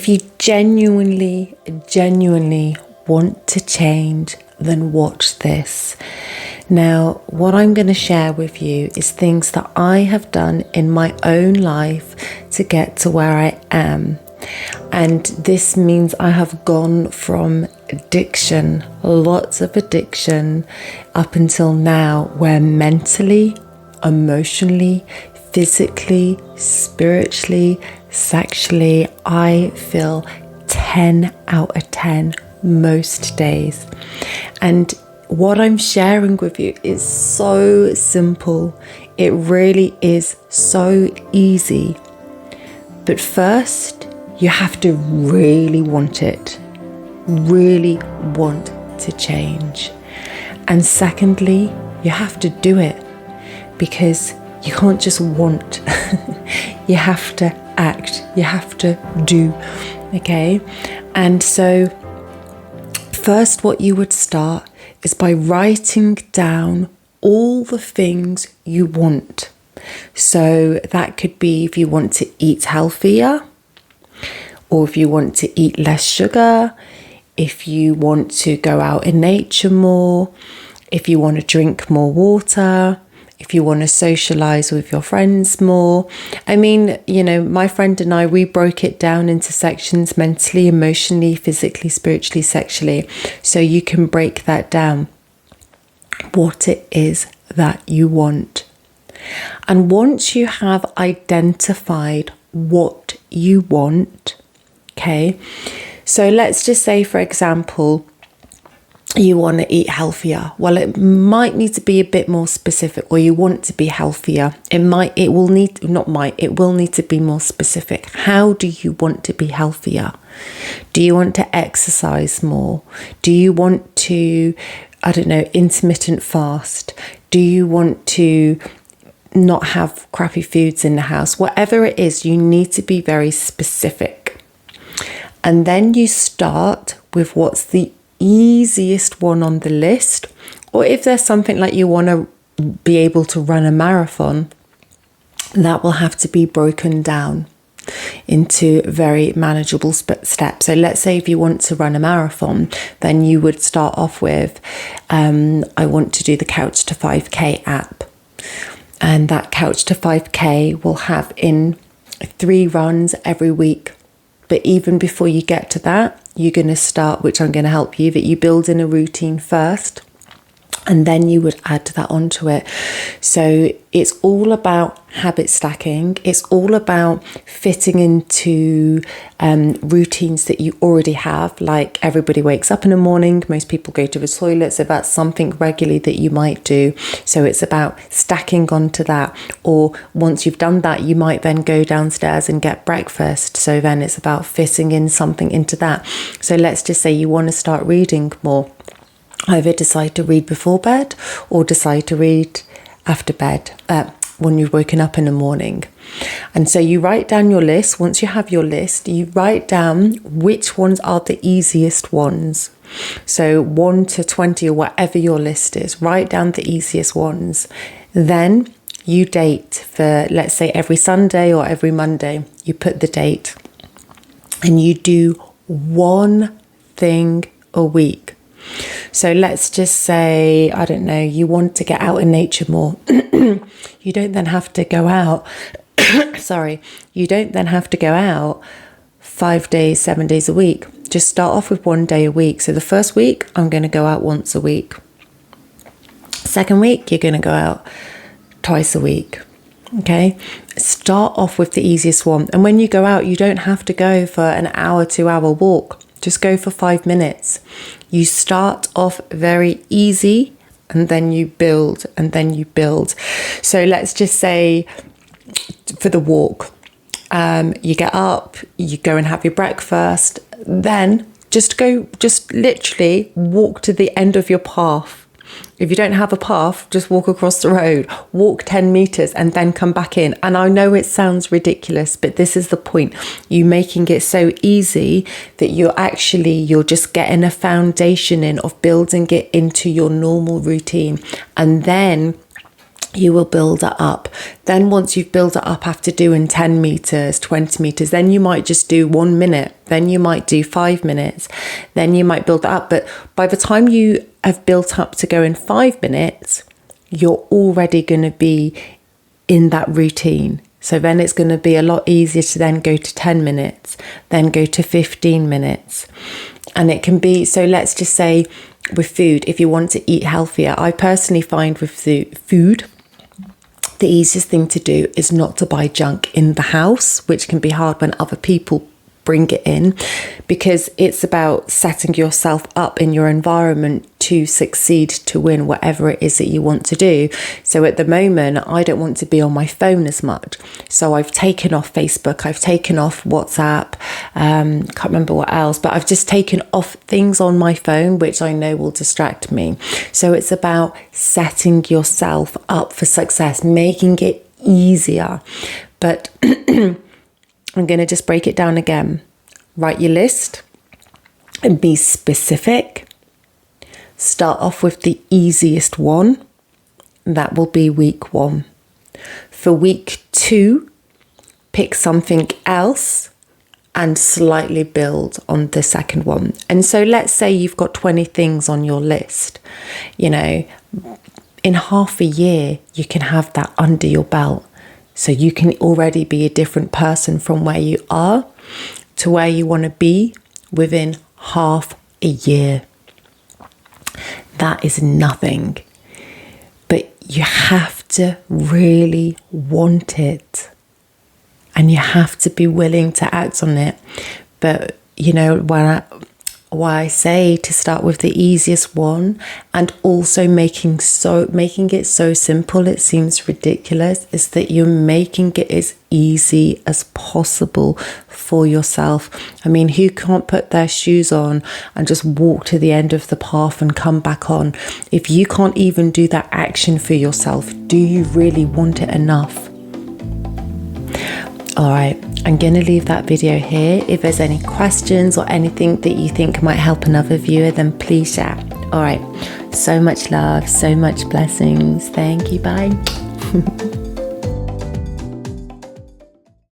If you genuinely want to change, then watch this. Now, what I'm going to share with you is things that I have done in my own life to get to where I am. And this means I have gone from addiction, lots of addiction, up until now, where mentally, emotionally, physically, spiritually, sexually, I feel 10 out of 10 most days. And what I'm sharing with you is so simple. It really is so easy. But first, you have to really want it. Really want to change. And secondly, you have to do it, because you can't just want. You have to act. You have to do. Okay? And so first, what you would start is by writing down all the things you want. So that could be if you want to eat healthier, or if you want to eat less sugar, if you want to go out in nature more, if you want to drink more water, if you want to socialize with your friends more. I mean, you know, my friend and I, we broke it down into sections: mentally, emotionally, physically, spiritually, sexually. So you can break that down, what it is that you want. And once you have identified what you want, okay, so let's just say, for example, you want to eat healthier. Well, it might need to be a bit more specific, or you want to be healthier. It will need to be more specific. How do you want to be healthier? Do you want to exercise more? Do you want to, intermittent fast? Do you want to not have crappy foods in the house? Whatever it is, you need to be very specific. And then you start with what's the easiest one on the list. Or if there's something like you want to be able to run a marathon, that will have to be broken down into very manageable steps. So let's say if you want to run a marathon, then you would start off with, I want to do the Couch to 5K app. And that Couch to 5K will have in 3 runs every week. But even before you get to that, you're going to start, which I'm going to help you, that you build in a routine first, and then you would add that onto it. So it's all about habit stacking. It's all about fitting into routines that you already have. Like, everybody wakes up in the morning, most people go to the toilet, so that's something regularly that you might do. So it's about stacking onto that. Or once you've done that, you might then go downstairs and get breakfast. So then it's about fitting in something into that. So let's just say you want to start reading more. Either decide to read before bed or decide to read after bed, when you've woken up in the morning. And so you write down your list. Once you have your list, you write down which ones are the easiest ones. So 1 to 20 or whatever your list is, write down the easiest ones. Then you date for, let's say, every Sunday or every Monday. You put the date and you do one thing a week. So let's just say, you want to get out in nature more. You don't then have to go out. You don't then have to go out 5 days, 7 days a week. Just start off with 1 day a week. So the first week, I'm going to go out once a week. Second week, you're going to go out twice a week. Okay, start off with the easiest one. And when you go out, you don't have to go for an hour, 2 hour walk. Just go for 5 minutes. You start off very easy, and then you build, and then you build. So let's just say for the walk, you get up, you go and have your breakfast, then just literally walk to the end of your path. If you don't have a path, just walk across the road, walk 10 meters and then come back in. And I know it sounds ridiculous, but this is the point. You making it so easy that you're just getting a foundation in of building it into your normal routine. And then you will build it up. Then once you've built it up after doing 10 meters, 20 meters, then you might just do 1 minute, then you might do 5 minutes, then you might build it up. But by the time you have built up to go in 5 minutes, you're already going to be in that routine. So then it's going to be a lot easier to then go to 10 minutes, then go to 15 minutes. And it can be, so let's just say with food, if you want to eat healthier, I personally find with food, the easiest thing to do is not to buy junk in the house, which can be hard when other people bring it in, because it's about setting yourself up in your environment to succeed, to win whatever it is that you want to do. So at the moment, I don't want to be on my phone as much. So I've taken off Facebook, I've taken off WhatsApp, can't remember what else, but I've just taken off things on my phone which I know will distract me. So it's about setting yourself up for success, making it easier. But I'm going to just break it down again. Write your list and be specific. Start off with the easiest one. That will be week 1. For week 2, pick something else and slightly build on the second one. And so let's say you've got 20 things on your list. You know, in half a year, you can have that under your belt. So you can already be a different person from where you are to where you want to be within half a year. That is nothing. But you have to really want it. And you have to be willing to act on it. But, you know, why I say to start with the easiest one, and also making it so simple it seems ridiculous, is that you're making it as easy as possible for yourself. I mean, who can't put their shoes on and just walk to the end of the path and come back on? If you can't even do that action for yourself, do you really want it enough? All right, I'm going to leave that video here. If there's any questions or anything that you think might help another viewer, then please share. All right, so much love, so much blessings. Thank you. Bye.